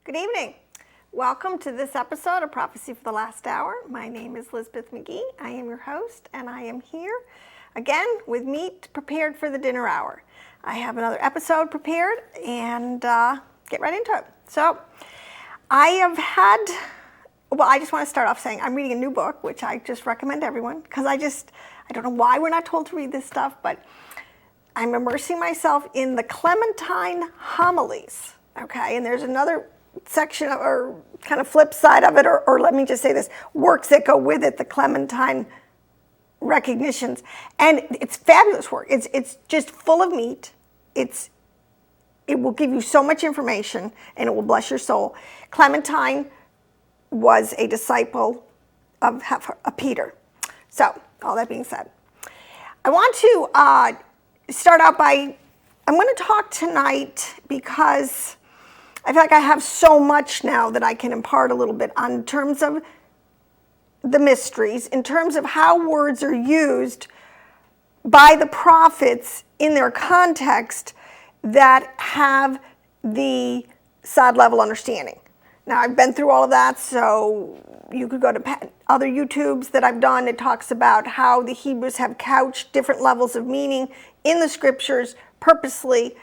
Good evening. Welcome to this episode of Prophecy for the Last Hour. My name is Elizabeth McGee. I am your host, and I am here again with meat prepared for the dinner hour. I have another episode prepared, and get right into it. So, I just want to start off saying I'm reading a new book, which I just recommend to everyone, because I don't know why we're not told to read this stuff, but I'm immersing myself in the Clementine homilies, okay? And there's another section or kind of flip side of it, or let me just say this, works that go with it, the Clementine recognitions. And it's fabulous work. It's just full of meat. It will give you so much information, and it will bless your soul. Clementine was a disciple of Peter. So, all that being said, I want to start out by, I'm going to talk tonight because I feel like I have so much now that I can impart a little bit on terms of the mysteries, in terms of how words are used by the prophets in their context that have the sod level understanding. Now, I've been through all of that, so you could go to other YouTubes that I've done. It talks about how the Hebrews have couched different levels of meaning in the scriptures purposely.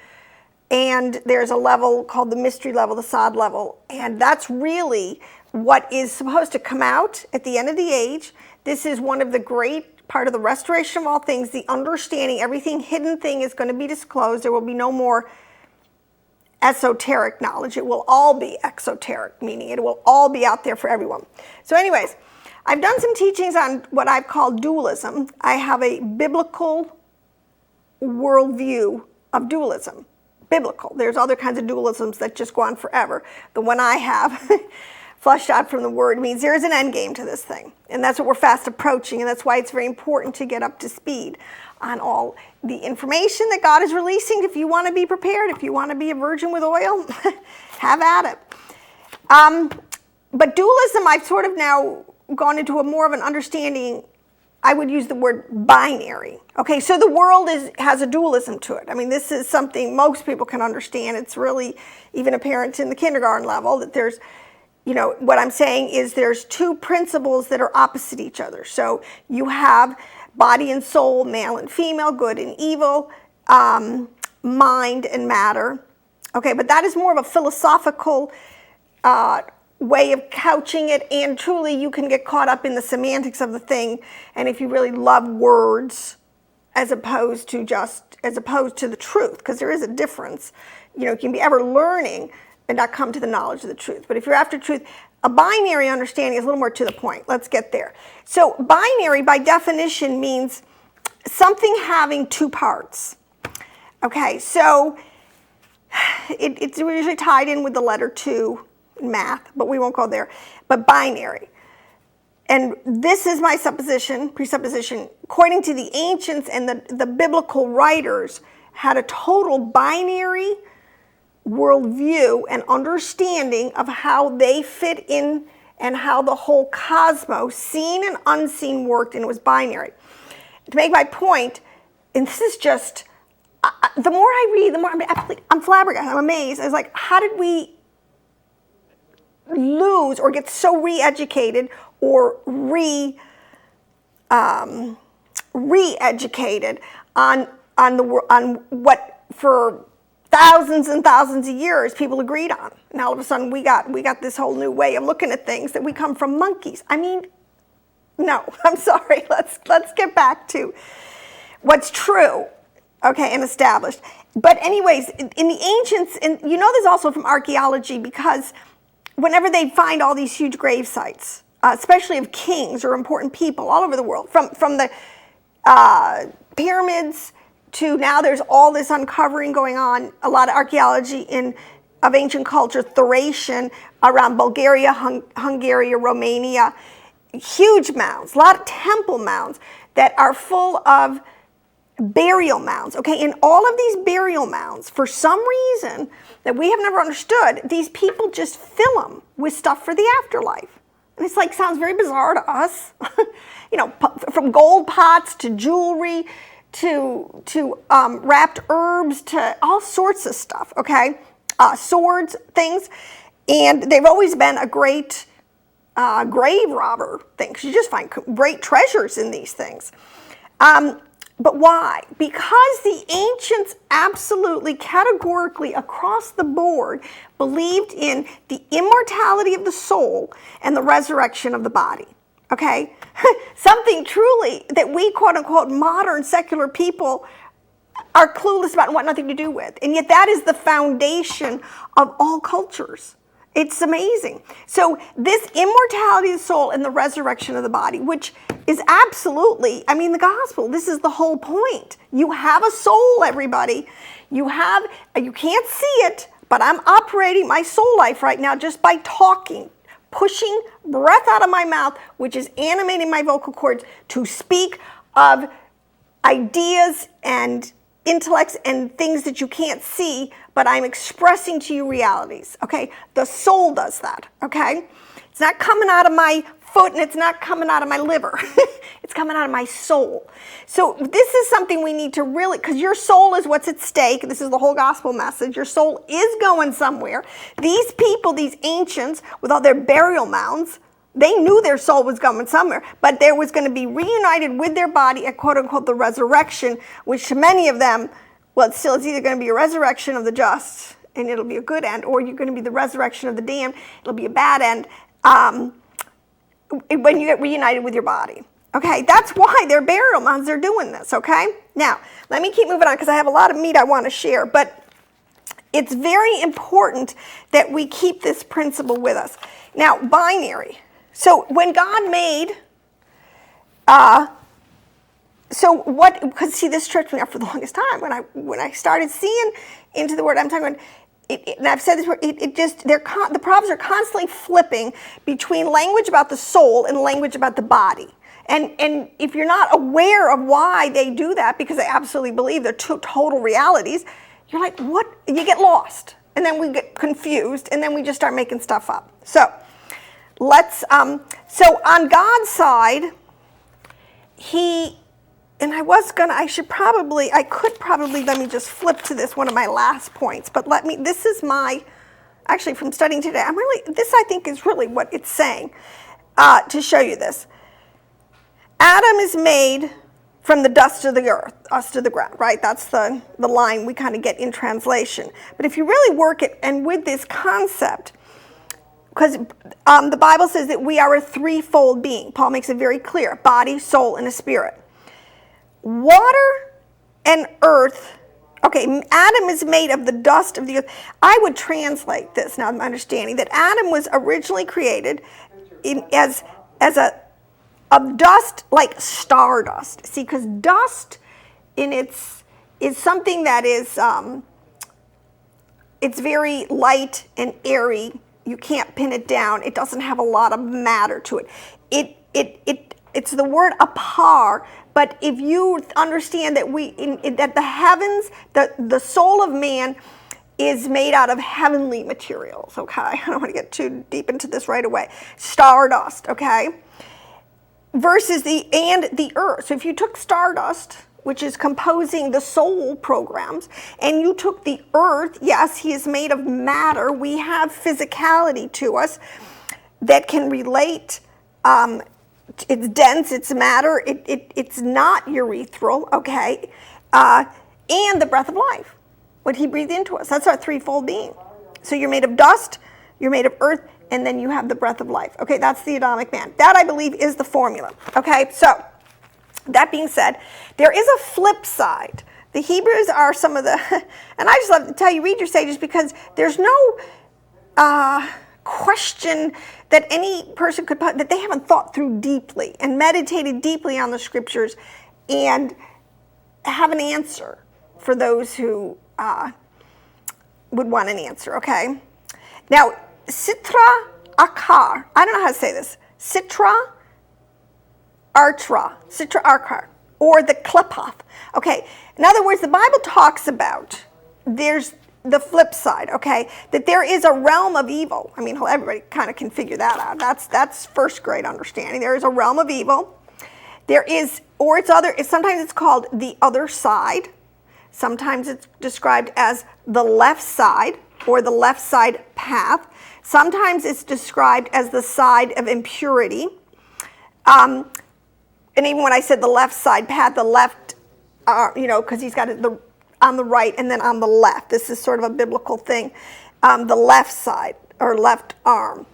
And there's a level called the mystery level, the sod level. And that's really what is supposed to come out at the end of the age. This is one of the great part of the restoration of all things, the understanding, everything hidden thing is going to be disclosed. There will be no more esoteric knowledge. It will all be exoteric, meaning it will all be out there for everyone. So anyways, I've done some teachings on what I've called dualism. I have a biblical worldview of dualism. Biblical. There's other kinds of dualisms that just go on forever. The one I have, flushed out from the word, means there is an end game to this thing. And that's what we're fast approaching, and that's why it's very important to get up to speed on all the information that God is releasing. If you want to be prepared, if you want to be a virgin with oil, have at it. But dualism, I've sort of now gone into a more of an understanding. I would use the word binary. Okay, so the world has a dualism to it. I mean, this is something most people can understand. It's really even apparent in the kindergarten level that there's, what I'm saying is there's two principles that are opposite each other. So you have body and soul, male and female, good and evil, mind and matter. Okay, but that is more of a philosophical way of couching it, and truly you can get caught up in the semantics of the thing, and if you really love words as opposed to the truth, because there is a difference. You can be ever learning and not come to the knowledge of the truth. But if you're after truth, a binary understanding is a little more to the point. Let's get there. So binary by definition means something having two parts. Okay, so it's usually tied in with the letter 2 in math, but we won't go there. But binary. And this is my presupposition, according to the ancients and the biblical writers, had a total binary worldview and understanding of how they fit in and how the whole cosmos, seen and unseen, worked, and it was binary. To make my point, and this is just, the more I read, the more I'm flabbergasted, I'm amazed. I was like, how did we lose or get so re-educated or re-educated on what for thousands and thousands of years people agreed on, and all of a sudden we got this whole new way of looking at things that we come from monkeys. I mean, no, I'm sorry. Let's get back to what's true, okay, and established. But anyways, in the ancients, and this also from archaeology, because whenever they find all these huge grave sites, especially of kings or important people all over the world, from the pyramids to now there's all this uncovering going on, a lot of archaeology of ancient culture, Thracian, around Bulgaria, Hungary, Romania, huge mounds, a lot of temple mounds that are full of burial mounds, okay? In all of these burial mounds, for some reason that we have never understood, these people just fill them with stuff for the afterlife. And it's like, sounds very bizarre to us. From gold pots to jewelry to wrapped herbs to all sorts of stuff, okay? Swords, things. And they've always been a great grave robber thing, 'cause you just find great treasures in these things. But why? Because the ancients absolutely, categorically, across the board, believed in the immortality of the soul and the resurrection of the body. Okay? Something truly that we, quote unquote, modern secular people are clueless about and want nothing to do with. And yet that is the foundation of all cultures. It's amazing. So this immortality of the soul and the resurrection of the body, which is absolutely, I mean, the gospel, this is the whole point. You have a soul, everybody. You can't see it, but I'm operating my soul life right now just by talking, pushing breath out of my mouth, which is animating my vocal cords to speak of ideas and intellects and things that you can't see, but I'm expressing to you realities, okay? The soul does that, okay? It's not coming out of my foot and it's not coming out of my liver. It's coming out of my soul. So this is something we need to really, because your soul is what's at stake. This is the whole gospel message. Your soul is going somewhere. These people, these ancients, with all their burial mounds, they knew their soul was going somewhere, but there was going to be reunited with their body at quote unquote the resurrection, which to many of them, well, it's either going to be a resurrection of the just and it'll be a good end, or you're going to be the resurrection of the damned, it'll be a bad end when you get reunited with your body. Okay, that's why their burial mounds are doing this, okay? Now, let me keep moving on because I have a lot of meat I want to share, but it's very important that we keep this principle with us. Now, binary. So when God made, because see, this tripped me up for the longest time. When I started seeing into the word, I'm talking about, and I've said this word, the prophets are constantly flipping between language about the soul and language about the body. And if you're not aware of why they do that, because they absolutely believe they're two total realities, you're like, what? You get lost. And then we get confused, and then we just start making stuff up. So so on God's side, I could probably, let me just flip to this, one of my last points, but this is actually from studying today, this I think is really what it's saying, to show you this. Adam is made from the dust of the earth, dust of the ground, right? That's the line we kind of get in translation. But if you really work it, and with this concept, because the Bible says that we are a threefold being. Paul makes it very clear: body, soul, and a spirit. Water and earth. Okay, Adam is made of the dust of the earth. I would translate this, now I'm understanding, that Adam was originally created as of dust, like stardust. See, because dust is something that is, it's very light and airy. You can't pin it down. It doesn't have a lot of matter to it. It's the word apar, but if you understand that that the heavens, the soul of man is made out of heavenly materials, okay? I don't want to get too deep into this right away. Stardust, okay? Versus the earth. So if you took stardust, which is composing the soul programs, and you took the earth, yes, he is made of matter. We have physicality to us that can relate. It's dense, it's matter, it's not urethral, okay? And the breath of life, what he breathed into us. That's our threefold being. So you're made of dust, you're made of earth, and then you have the breath of life. Okay, that's the Adamic man. That, I believe, is the formula. Okay, so that being said, there is a flip side. The Hebrews are some of the, and I just love to tell you, read your sages, because there's no question that any person could put, that they haven't thought through deeply and meditated deeply on the scriptures and have an answer for those who would want an answer, okay? Now, Sitra Akar, I don't know how to say this, Sitra Arkar, or the Klepoth. Okay, in other words, the Bible talks about, there's the flip side, okay, that there is a realm of evil. I mean, everybody kind of can figure that out. That's first grade understanding. There is a realm of evil. There is, or sometimes it's called the other side. Sometimes it's described as the left side, or the left side path. Sometimes it's described as the side of impurity. And even when I said the left side, Pat, the left, because he's got it on the right and then on the left. This is sort of a biblical thing. The left side or left arm.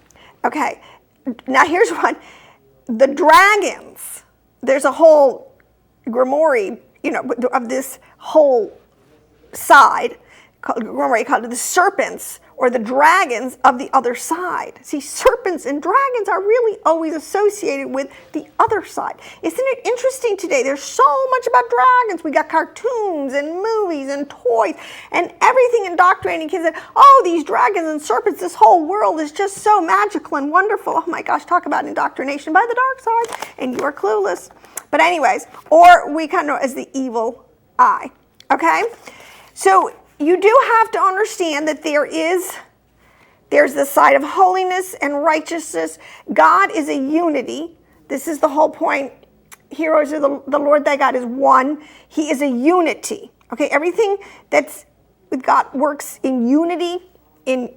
Okay, now here's one. The dragons, there's a whole grimoire, of this whole side, called the serpents or the dragons of the other side. See, serpents and dragons are really always associated with the other side. Isn't it interesting today? There's so much about dragons. We got cartoons and movies and toys and everything indoctrinating kids that, oh, these dragons and serpents, this whole world is just so magical and wonderful. Oh my gosh, talk about indoctrination by the dark side, and you're clueless. But anyways, or we kind of know as the evil eye, okay? So you do have to understand that there's the side of holiness and righteousness. God is a unity. This is the whole point. Heroes of the Lord thy God is one. He is a unity. Okay, everything that's with God works in unity, better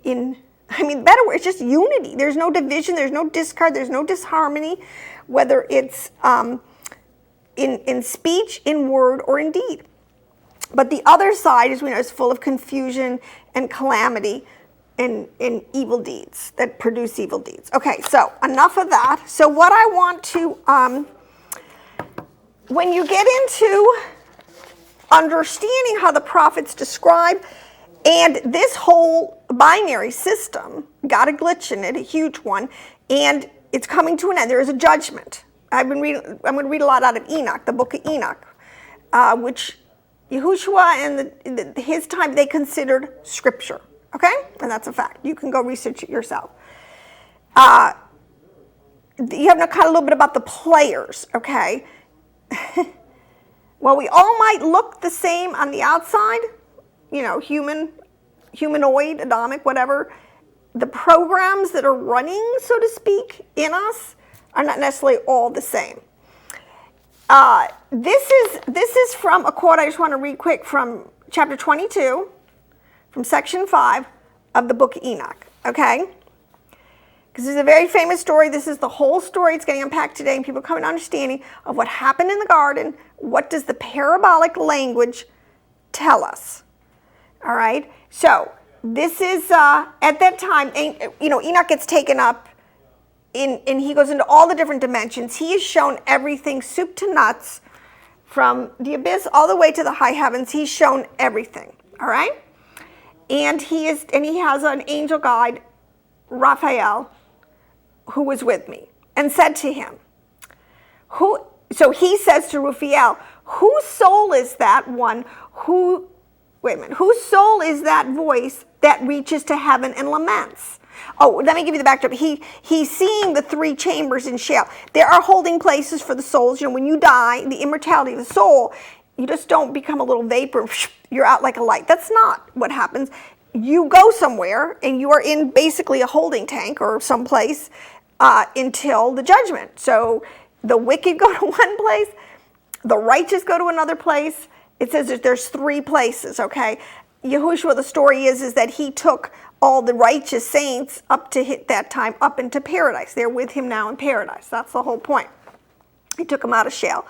word, it's just unity. There's no division, there's no discard, there's no disharmony, whether it's in speech, in word, or in deed. But the other side, as we know, is full of confusion and calamity and evil deeds that produce evil deeds. Okay, so enough of that. So what I want to, when you get into understanding how the prophets describe, and this whole binary system got a glitch in it, a huge one, and it's coming to an end. There is a judgment. I'm going to read a lot out of Enoch, the Book of Enoch, which Yahushua and his time, they considered scripture, okay? And that's a fact. You can go research it yourself. You have to know kind of a little bit about the players, okay? Well, we all might look the same on the outside, humanoid, Adamic, whatever. The programs that are running, so to speak, in us are not necessarily all the same. This is from a quote I just want to read quick from chapter 22, from section 5 of the Book of Enoch, okay? Because this is a very famous story. This is the whole story. It's getting unpacked today, and people come to understanding of what happened in the garden. What does the parabolic language tell us? All right? So this is, at that time, Enoch gets taken up, and he goes into all the different dimensions. He is shown everything, soup to nuts, from the abyss all the way to the high heavens. He's shown everything, all right? And he has an angel guide, Raphael, who was with me, and said to him, so he says to Raphael, whose soul is that one whose soul is that voice that reaches to heaven and laments? Oh, let me give you the backdrop. He's seeing the three chambers in Sheol. There are holding places for the souls. When you die, the immortality of the soul, you just don't become a little vapor. You're out like a light. That's not what happens. You go somewhere, and you are in basically a holding tank or someplace until the judgment. So the wicked go to one place, the righteous go to another place. It says that there's three places, okay? Yahushua, the story is that he took all the righteous saints up to hit that time up into paradise. They're with him now in paradise. That's the whole point. He took them out of Sheol.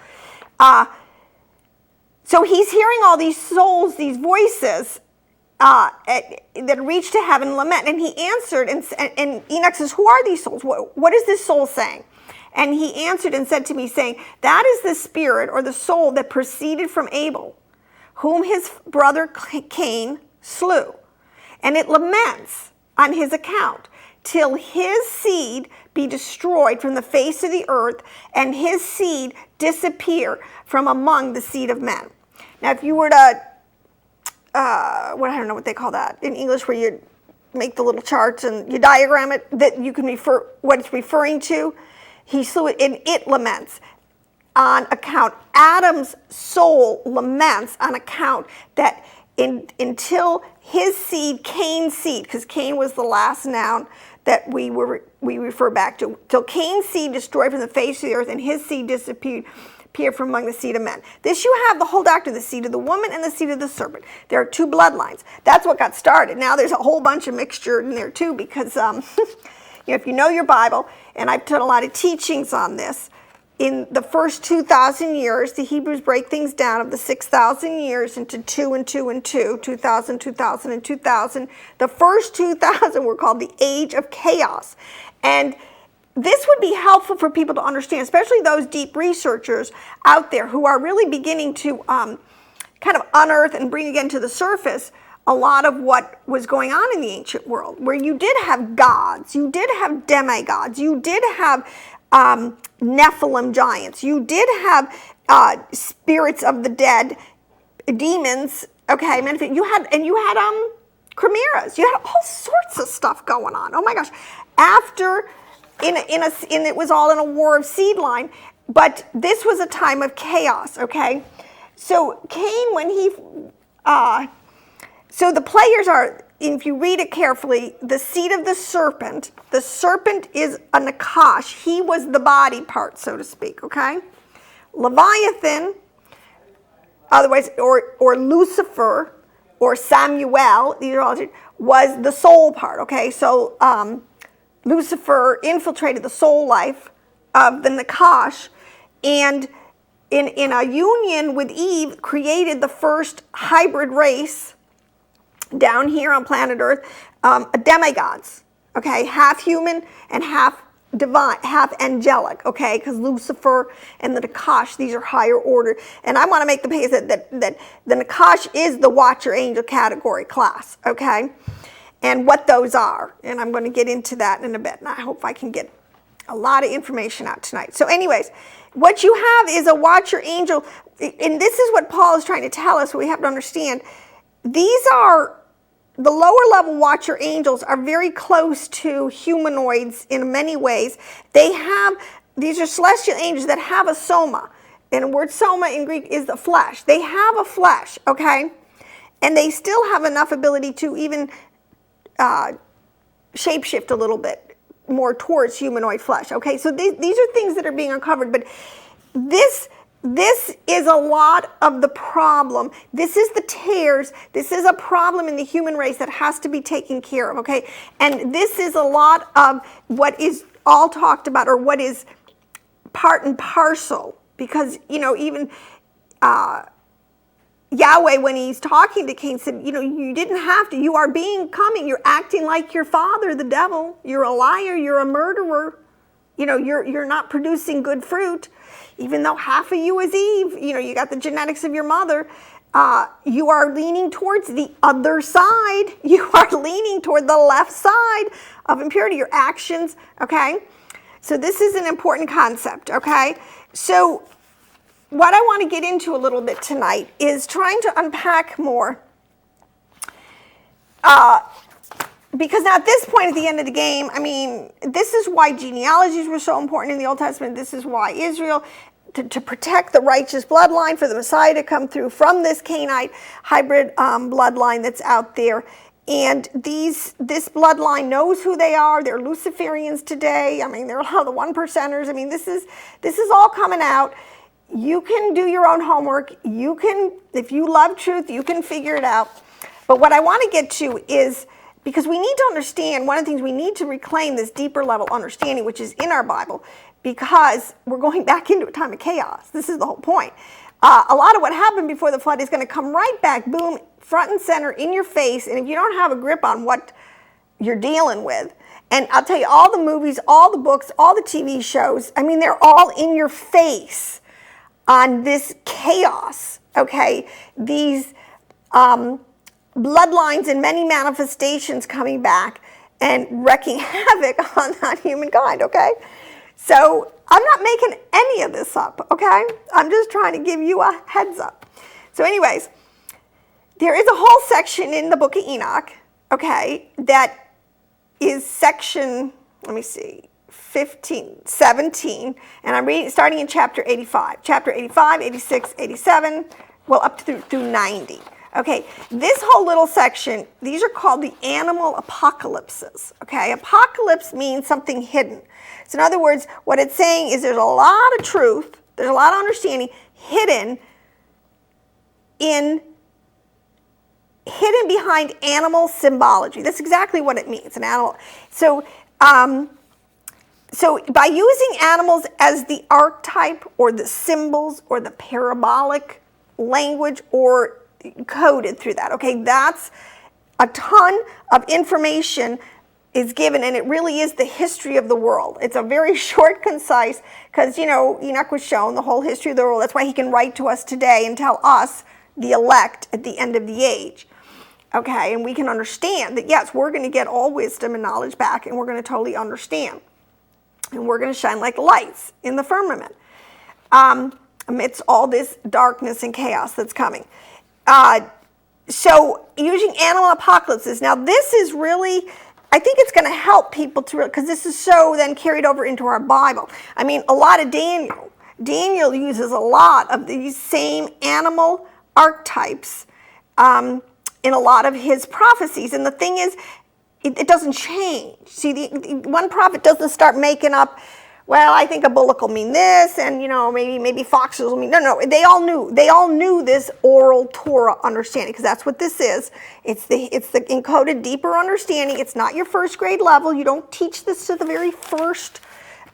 So he's hearing all these souls, these voices that reach to heaven and lament. And he answered, and Enoch says, who are these souls? What is this soul saying? And he answered and said to me, saying, that is the spirit or the soul that proceeded from Abel, whom his brother Cain slew. And it laments on his account till his seed be destroyed from the face of the earth and his seed disappear from among the seed of men. Now, if you were to, I don't know what they call that in English, where you make the little charts and you diagram it, that you can refer what it's referring to. He slew it, and it laments on account. Adam's soul laments on account that until his seed, Cain's seed, because Cain was the last noun that we refer back to, till Cain's seed destroyed from the face of the earth and his seed disappeared appeared from among the seed of men. This you have the whole doctrine, the seed of the woman and the seed of the serpent. There are two bloodlines. That's what got started. Now there's a whole bunch of mixture in there too, because if you know your Bible, and I've done a lot of teachings on this, in the first 2,000 years, the Hebrews break things down of the 6,000 years into 2 and 2 and 2, 2,000, 2,000, and 2,000. The first 2,000 were called the Age of Chaos. And this would be helpful for people to understand, especially those deep researchers out there who are really beginning to kind of unearth and bring again to the surface a lot of what was going on in the ancient world, where you did have gods, you did have demigods, you did have Nephilim giants, you did have spirits of the dead, demons. Okay, you had chimeras. You had all sorts of stuff going on. Oh my gosh! After it was all in a war of seed line, but this was a time of chaos. Okay, so Cain, when he so the players are, if you read it carefully, the seed of the serpent is a Nakash. He was the body part, so to speak, okay? Leviathan, otherwise, or Lucifer, or Samuel, these are all, was the soul part, okay? So Lucifer infiltrated the soul life of the Nakash, and in a union with Eve, created the first hybrid race down here on planet Earth, demigods, okay, half human and half divine, half angelic, okay, because Lucifer and the Nakash, these are higher order. And I want to make the case that the Nakash is the watcher angel category class, okay, and what those are. And I'm going to get into that in a bit, and I hope I can get a lot of information out tonight. So anyways, what you have is a watcher angel, and this is what Paul is trying to tell us, what we have to understand. These are the lower level watcher angels are very close to humanoids in many ways. These are celestial angels that have a soma. And the word soma in Greek is the flesh. They have a flesh, okay? And they still have enough ability to even shapeshift a little bit more towards humanoid flesh, okay? So these are things that are being uncovered, but this is a lot of the problem. This is the tares. This is a problem in the human race that has to be taken care of, okay? And this is a lot of what is all talked about, or what is part and parcel, because, even Yahweh, when he's talking to Cain, said, you didn't have to. You are becoming. You're acting like your father, the devil. You're a liar. You're a murderer. You're not producing good fruit. Even though half of you is Eve, you got the genetics of your mother, you are leaning towards the other side. You are leaning toward the left side of impurity, your actions, okay? So this is an important concept, okay? So what I want to get into a little bit tonight is trying to unpack more, because at this point at the end of the game, this is why genealogies were so important in the Old Testament. This is why Israel, to protect the righteous bloodline, for the Messiah to come through from this Canaanite hybrid bloodline that's out there. And this bloodline knows who they are. They're Luciferians today. They're a lot of the one percenters. This is all coming out. You can do your own homework. You can, if you love truth, you can figure it out. But what I want to get to is, because we need to understand, one of the things we need to reclaim this deeper level understanding, which is in our Bible, because we're going back into a time of chaos. This is the whole point. A lot of what happened before the flood is going to come right back, boom, front and center in your face. And if you don't have a grip on what you're dealing with, and I'll tell you, all the movies, all the books, all the TV shows, they're all in your face on this chaos, okay? These bloodlines and many manifestations coming back and wreaking havoc on humankind, okay? So I'm not making any of this up, okay? I'm just trying to give you a heads up. So anyways, there is a whole section in the Book of Enoch, okay, that is section, 17, and I'm reading, starting in chapter 85. Chapter 85, 86, 87, well, up through 90. Okay, this whole little section, these are called the animal apocalypses, okay? Apocalypse means something hidden. So in other words, what it's saying is there's a lot of truth There's a lot of understanding hidden behind animal symbology. That's exactly what it means, an animal. So by using animals as the archetype or the symbols or the parabolic language or coded through that, okay, that's a ton of information is given, and it really is the history of the world. It's a very short, concise, because, you know, Enoch was shown the whole history of the world. That's why he can write to us today and tell us, the elect, at the end of the age. Okay, and we can understand that, yes, we're going to get all wisdom and knowledge back, and we're going to totally understand. And we're going to shine like lights in the firmament amidst all this darkness and chaos that's coming. So using animal apocalypses. Now, this is really, I think it's going to help people to, because this is so then carried over into our Bible. I mean, a lot of Daniel uses a lot of these same animal archetypes in a lot of his prophecies. And the thing is, it doesn't change. See, the one prophet doesn't start making up, well, I think a bullock will mean this, and, you know, maybe foxes will mean, no, they all knew this oral Torah understanding, because that's what this is. It's the encoded deeper understanding. It's not your first grade level. You don't teach this to the very first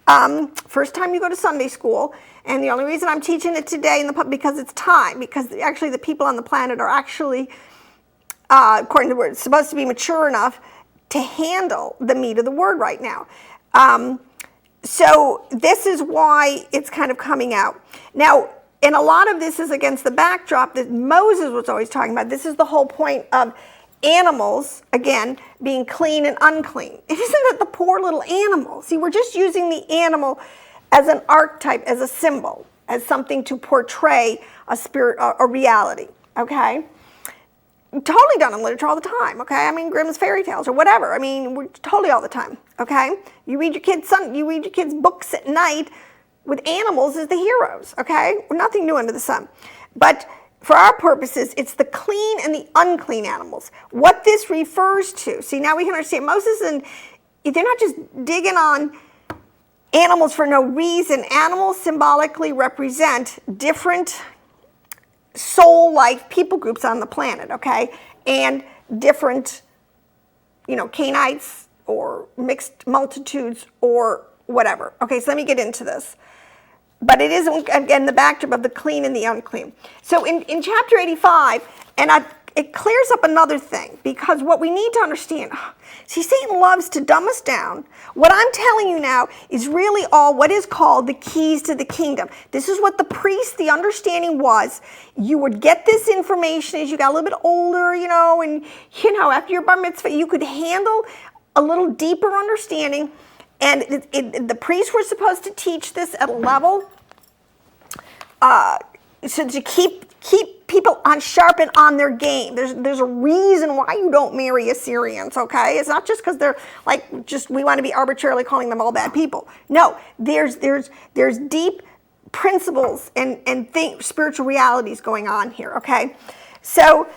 time you go to Sunday school. And the only reason I'm teaching it today because it's time, because actually the people on the planet are actually, according to the word, supposed to be mature enough to handle the meat of the word right now. So this is why it's kind of coming out. Now, and a lot of this is against the backdrop that Moses was always talking about. This is the whole point of animals, again, being clean and unclean. It isn't that the poor little animal. See, we're just using the animal as an archetype, as a symbol, as something to portray a spirit, a reality, okay? Totally done in literature all the time, okay? I mean, Grimm's fairy tales or whatever. I mean, we're totally all the time, okay? You read your kids' books at night with animals as the heroes, okay? Nothing new under the sun. But for our purposes, it's the clean and the unclean animals. What this refers to, see, now we can understand Moses, and they're not just digging on animals for no reason. Animals symbolically represent different soul-like people groups on the planet, okay? And different, you know, Canaanites or mixed multitudes or whatever. Okay, so let me get into this. But it is, again, the backdrop of the clean and the unclean. So in chapter 85, and it clears up another thing, because what we need to understand, see, Satan loves to dumb us down. What I'm telling you now is really all what is called the keys to the kingdom. This is what the priest, the understanding was. You would get this information as you got a little bit older, you know, and, you know, after your bar mitzvah, you could handle a little deeper understanding. And the priests were supposed to teach this at a level so to keep people on sharp and on their game. There's a reason why you don't marry Assyrians, okay? It's not just because they're like, just we want to be arbitrarily calling them all bad people. No, there's deep principles and spiritual realities going on here, okay? So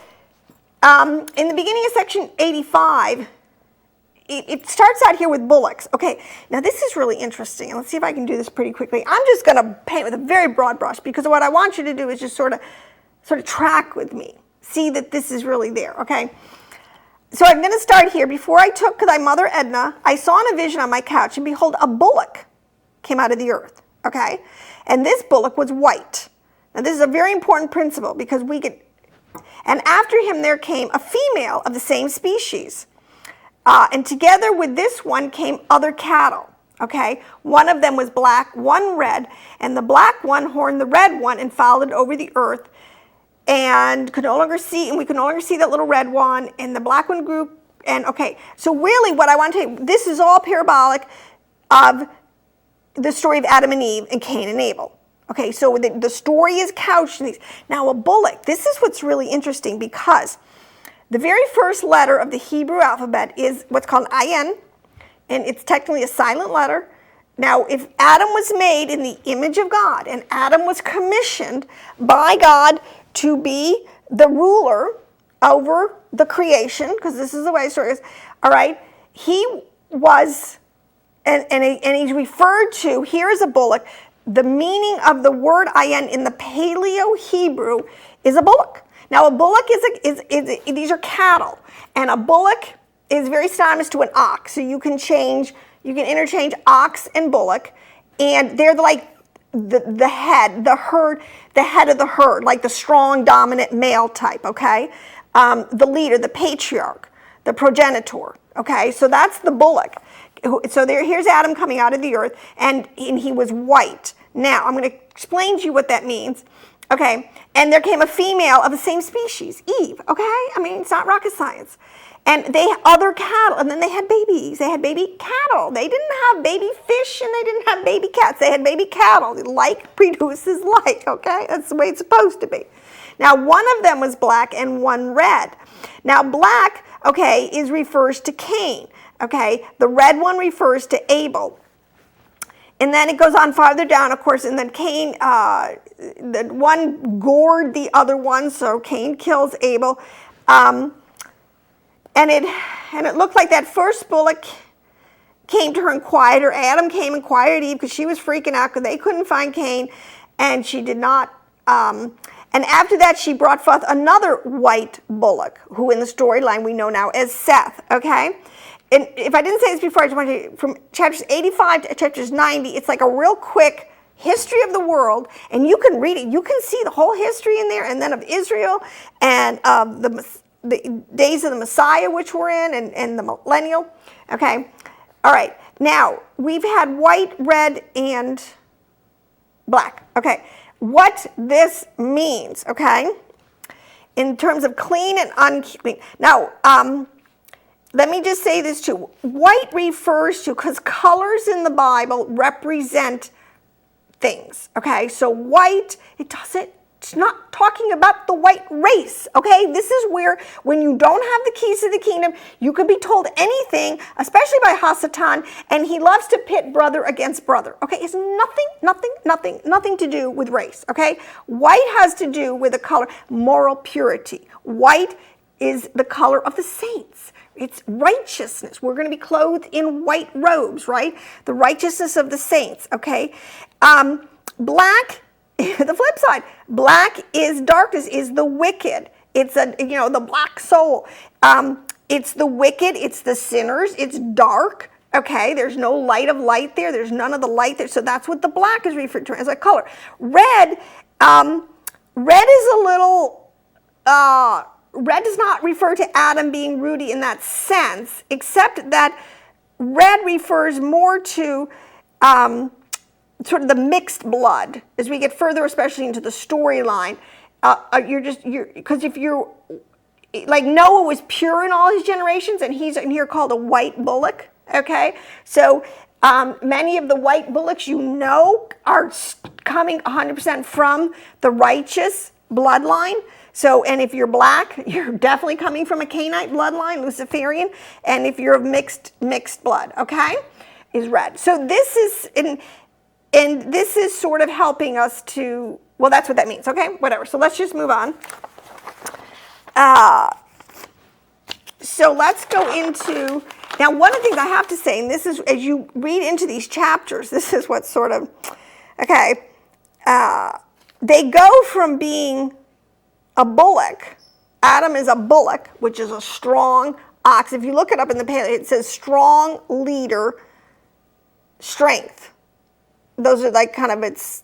in the beginning of section 85, it starts out here with bullocks. Okay, now this is really interesting. And let's see if I can do this pretty quickly. I'm just going to paint with a very broad brush, because what I want you to do is just sort of track with me. See that this is really there, okay? So I'm going to start here. Before I took thy mother Edna, I saw in a vision on my couch, and behold, a bullock came out of the earth, okay? And this bullock was white. Now this is a very important principle, because and after him there came a female of the same species. And together with this one came other cattle, okay? One of them was black, one red, and the black one horned the red one and followed over the earth, and we could no longer see that little red one, and the black one grew, and okay. So really what I want to tell you, this is all parabolic of the story of Adam and Eve and Cain and Abel. Okay, so the story is couched in these. Now a bullock, this is what's really interesting, because the very first letter of the Hebrew alphabet is what's called Ayin, and it's technically a silent letter. Now, if Adam was made in the image of God, and Adam was commissioned by God to be the ruler over the creation, because this is the way the story is, all right, he was, and he's referred to, here is a bullock. the meaning of the word ayin in the Paleo-Hebrew is a bullock. Now, a bullock these are cattle, and a bullock is very synonymous to an ox. So you can interchange ox and bullock, and they're like the head of the herd, like the strong, dominant male type, okay? The leader, the patriarch, the progenitor, okay? So that's the bullock. So here's Adam coming out of the earth, and he was white. Now, I'm going to explain to you what that means, okay? And there came a female of the same species, Eve, okay? I mean, it's not rocket science. And they had other cattle, and then they had babies. They had baby cattle. They didn't have baby fish, and they didn't have baby cats. They had baby cattle. Like produces like, okay? That's the way it's supposed to be. Now, one of them was black and one red. Now, black, okay, refers to Cain, okay? The red one refers to Abel. And then it goes on farther down, of course, and then Cain, the one gored the other one, so Cain kills Abel. And it looked like that first bullock came to her and quieted her. Adam came and quieted Eve because she was freaking out because they couldn't find Cain, and she did not. And after that, she brought forth another white bullock, who in the storyline we know now as Seth, okay? And if I didn't say this before, I just want to, from chapters 85 to chapters 90, it's like a real quick history of the world, and you can read it. You can see the whole history in there, and then of Israel, and of the days of the Messiah, which we're in, and the millennial. Okay, all right. Now, we've had white, red, and black. Okay, what this means, okay, in terms of clean and unclean. Now, let me just say this too. White refers to, because colors in the Bible represent things, okay? So white, it's not talking about the white race, okay? This is where, when you don't have the keys to the kingdom, you can be told anything, especially by Hasatan, and he loves to pit brother against brother, okay? It's nothing to do with race, okay? White has to do with the color, moral purity. White is the color of the saints. It's righteousness. We're going to be clothed in white robes, right? The righteousness of the saints, okay? Black, the flip side, black is darkness, is the wicked. It's the black soul. It's the wicked, it's the sinners, it's dark, okay? There's no light of light there. There's none of the light there. So that's what the black is referred to as a color. Red is a little... red does not refer to Adam being ruddy in that sense, except that red refers more to sort of the mixed blood. As we get further, especially into the storyline, because if you're, like Noah was pure in all his generations, and he's in here called a white bullock, okay? So many of the white bullocks are coming 100% from the righteous bloodline. So, and if you're black, you're definitely coming from a Canaanite bloodline, Luciferian, and if you're of mixed blood, okay, is red. So this is, and this is sort of helping us to, well, that's what that means, okay, whatever. So let's just move on. So let's go into, now one of the things I have to say, and this is, as you read into these chapters, this is what sort of, okay, they go from being a bullock. Adam is a bullock, which is a strong ox. If you look it up in the Paleo, it says strong leader, strength. Those are like kind of its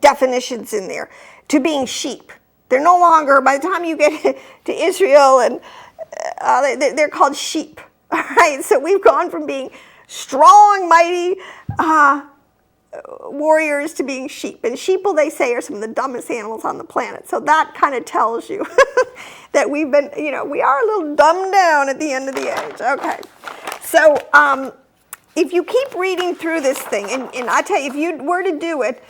definitions in there. To being sheep. They're no longer, by the time you get to Israel, and they're called sheep. All right, so we've gone from being strong, mighty warriors to being sheep. And sheeple, they say, are some of the dumbest animals on the planet. So that kind of tells you that we've been, we are a little dumbed down at the end of the age. Okay. So if you keep reading through this thing, and I tell you, if you were to do it,